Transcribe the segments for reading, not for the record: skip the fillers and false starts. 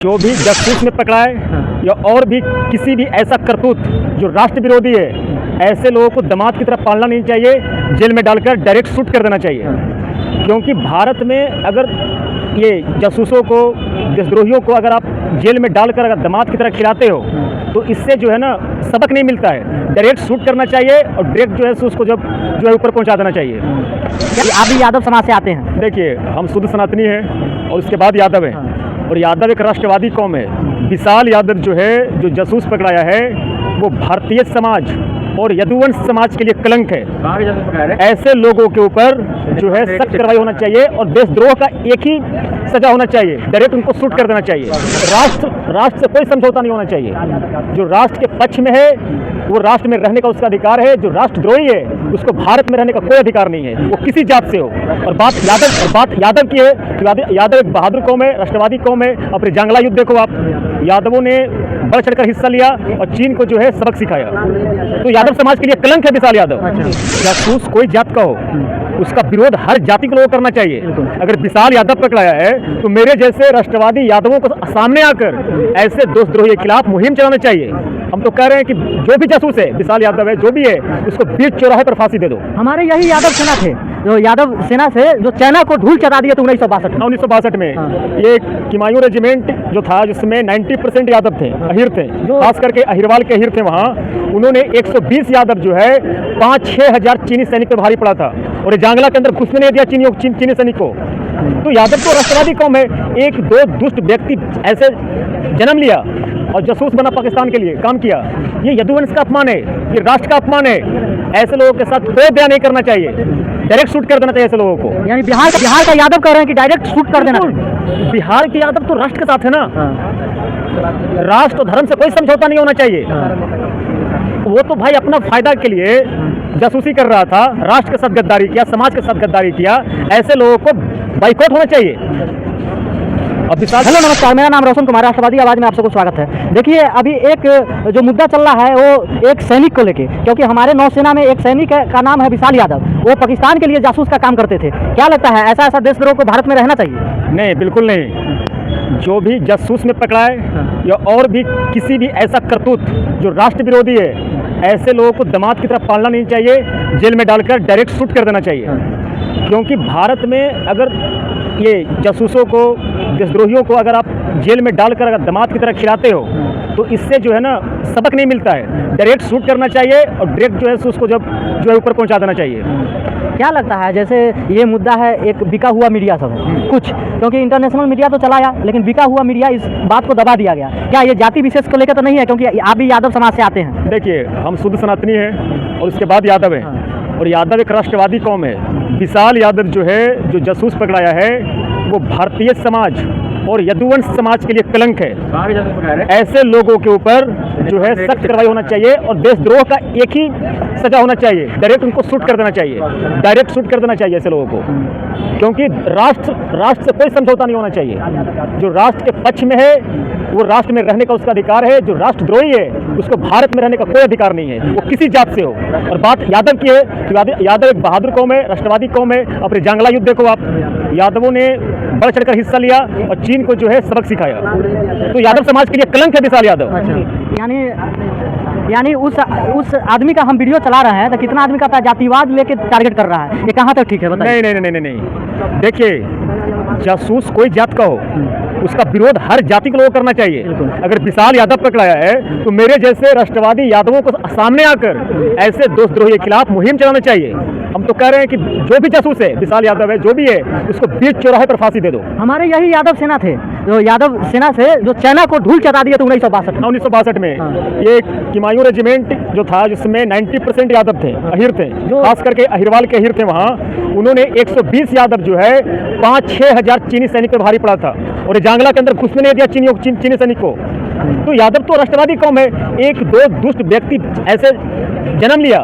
जो भी जासूस में पकड़ा है या और भी किसी भी ऐसा करतूत जो राष्ट्र विरोधी है, ऐसे लोगों को दामाद की तरह पालना नहीं चाहिए, जेल में डालकर डायरेक्ट शूट कर देना चाहिए। क्योंकि भारत में अगर ये जासूसों को, देशद्रोहियों को अगर आप जेल में डालकर अगर दामाद की तरह खिलाते हो तो इससे जो है ना सबक नहीं मिलता है। डायरेक्ट शूट करना चाहिए और डायरेक्ट जो है उसको जो है ऊपर पहुंचा देना चाहिए। आप भी यादव समाज से आते हैं? देखिए, हम शुद्ध सनातनी हैं और उसके बाद यादव हैं। और यादव एक राष्ट्रवादी कौम है। विशाल यादव जो है, जो जासूस पकड़ाया है, वो भारतीय समाज और यदुवंश समाज के लिए कलंक है। ऐसे लोगों के ऊपर जो है सख्त कार्रवाई होना चाहिए और देशद्रोह का एक ही सजा होना चाहिए, डायरेक्ट उनको शूट कर देना चाहिए। राष्ट्र से कोई समझौता नहीं होना चाहिए। जो राष्ट्र के पक्ष में है वो राष्ट्र में रहने का उसका अधिकार है। जो राष्ट्रद्रोही है उसको भारत में रहने का कोई अधिकार नहीं है, वो किसी जात से हो। और बात यादव की है तो यादव एक बहादुर कौम है, राष्ट्रवादी कौम है। अपने जंगला युद्ध देखो आप, यादवों ने बढ़ चढ़कर हिस्सा लिया और चीन को जो है सबक सिखाया। तो यादव समाज के लिए कलंक है विशाल यादव। जासूस कोई जात का हो, उसका विरोध हर जाति को लोग करना चाहिए। अगर विशाल यादव पकड़ाया है तो मेरे जैसे राष्ट्रवादी यादवों को सामने आकर ऐसे देशद्रोही के खिलाफ मुहिम चलाना चाहिए। हम तो कह रहे हैं कि जो भी जासूस है, विशाल यादव है, जो भी है, उसको बीच चौराहे पर फांसी दे दो। हमारे यही यादव सेना थे, जो यादव सेना से जो चाइना को धूल चटा दिया था 1962 में। ये किमायूं रेजिमेंट जो था जिसमें 90% यादव थे, अहिर थे, खास करके अहिरवाल के अहिर थे। वहाँ उन्होंने 120 यादव जो है 5-6 हजार चीनी सैनिक पर भारी पड़ा था और जांगला के अंदर घुसने नहीं दिया चीनी सैनिक को। तो यादव तो राष्ट्रवादी कौम है। एक दो दुष्ट व्यक्ति ऐसे जन्म लिया और जासूस बना, पाकिस्तान के लिए काम किया। ये यदुवंश का अपमान है, ये राष्ट्र का अपमान है। ऐसे लोगों के साथ कोई दया नहीं करना चाहिए, डायरेक्ट शूट कर देना चाहिए ऐसे लोगों को। यानी बिहार का यादव कह रहे हैं कि डायरेक्ट शूट कर देना चाहिए। बिहार के यादव तो राष्ट्र के साथ है ना। राष्ट्र और धर्म से कोई समझौता नहीं होना चाहिए। वो तो भाई अपना फायदा के लिए जासूसी कर रहा था, राष्ट्र के साथ गद्दारी किया, समाज के साथ गद्दारी किया। ऐसे लोगों को बाइकआउट होना चाहिए। हेलो नमस्कार, मेरा नाम रोशन कुमार, राष्ट्रवादी आवाज में आप सबको स्वागत है। देखिए, अभी एक जो मुद्दा चल रहा है वो एक सैनिक को लेके, क्योंकि हमारे नौसेना में एक सैनिक का नाम है विशाल यादव। वो पाकिस्तान के लिए जासूस का काम करते थे। क्या लगता है ऐसा देशद्रोह को भारत में रहना चाहिए? नहीं, बिल्कुल नहीं। जो भी जासूस में पकड़ा है या और भी किसी भी ऐसा करतूत जो राष्ट्र विरोधी है, ऐसे लोगों को दामाद की तरह पालना नहीं चाहिए, जेल में डालकर डायरेक्ट शूट कर देना चाहिए। क्योंकि भारत में अगर ये जासूसों को, देशद्रोहियों को अगर आप जेल में डालकर अगर दामाद की तरह खिलाते हो तो इससे जो है ना सबक नहीं मिलता है। डायरेक्ट शूट करना चाहिए और डायरेक्ट जो है उसको जो है ऊपर पहुंचा देना चाहिए। क्या लगता है, जैसे ये मुद्दा है, एक बिका हुआ मीडिया सब है कुछ, क्योंकि इंटरनेशनल मीडिया तो चलाया लेकिन बिका हुआ मीडिया इस बात को दबा दिया गया। क्या ये जाति विशेष को लेकर तो नहीं है, क्योंकि आप भी यादव समाज से आते हैं? देखिए, हम शुद्ध सनातनी हैं और उसके बाद यादव हैं। और यादव एक राष्ट्रवादी कौम है। विशाल यादव जो है, जो जासूस पकड़ाया है, वो भारतीय समाज और यदुवंश समाज के लिए कलंक है। ऐसे लोगों के ऊपर जो है सख्त कार्रवाई होना चाहिए और देशद्रोह का एक ही सजा होना चाहिए, डायरेक्ट उनको शूट कर देना चाहिए। डायरेक्ट शूट कर देना चाहिए ऐसे लोगों को। क्योंकि राष्ट्र से कोई समझौता नहीं होना चाहिए। जो राष्ट्र के पक्ष में है वो राष्ट्र में रहने का उसका अधिकार है। जो राष्ट्रद्रोही है उसको भारत में रहने का कोई अधिकार नहीं है, वो किसी जात से हो। और बात यादव की है तो यादव एक बहादुर कौम है, राष्ट्रवादी कौम है। अपने जंगला युद्ध देखो आप, यादवों ने बढ़ चढ़कर हिस्सा लिया और चीन को जो है सबक सिखाया। तो यादव समाज के लिए कलंक है विशाल यादव। यानी उस आदमी का हम वीडियो चला रहे हैं तो कितना आदमी का जातिवाद लेके टारगेट कर रहा है, ये कहाँ तक ठीक है बताइए? नहीं। देखिए, जासूस कोई जात का हो, उसका विरोध हर जाति को लोग करना चाहिए। अगर विशाल यादव पकड़ाया है तो मेरे जैसे राष्ट्रवादी यादवों को सामने आकर ऐसे देशद्रोही के खिलाफ मुहिम चलाना चाहिए। हम तो कह रहे हैं कि जो भी जासूस है, विशाल यादव है, जो भी है, उसको बीच चौराहे पर फांसी दे दो। हमारे यही यादव सेना थे, जो यादव सेना से जो चाइना को धूल चटा दिया था 1962 में। ये किमायूं रेजिमेंट जो था जिसमें 90% यादव थे, अहिर थे, खास करके अहिरवाल के अहिर थे। वहाँ उन्होंने 120 यादव जो है 5-6 हजार चीनी सैनिक पर भारी पड़ा था और जांगला के अंदर घुसने नहीं दिया चीनी सैनिक को। तो यादव तो राष्ट्रवादी कौम है। एक दो दुष्ट व्यक्ति ऐसे जन्म लिया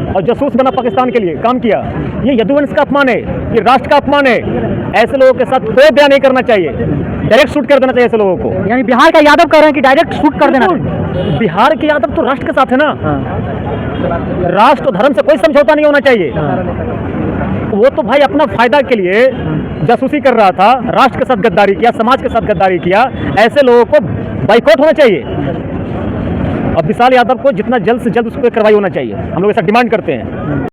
और जासूस बना, पाकिस्तान के लिए काम किया। ये यदुवंश का अपमान है, ये राष्ट्र का अपमान है। ऐसे लोगों के साथ कोई दया नहीं करना चाहिए, डायरेक्ट शूट कर देना चाहिए ऐसे लोगों को। यानी बिहार का यादव कह रहे हैं कि डायरेक्ट शूट कर देना चाहिए। बिहार के यादव तो राष्ट्र के साथ है ना। राष्ट्र और धर्म से कोई समझौता नहीं होना चाहिए। वो तो भाई अपना फायदा के लिए जासूसी कर रहा था, राष्ट्र के साथ गद्दारी किया, समाज के साथ गद्दारी किया, ऐसे लोगों को बाइकआउट होना चाहिए। अब विशाल यादव को जितना जल्द से जल्द उस पर कार्रवाई होना चाहिए, हम लोग ऐसा डिमांड करते हैं।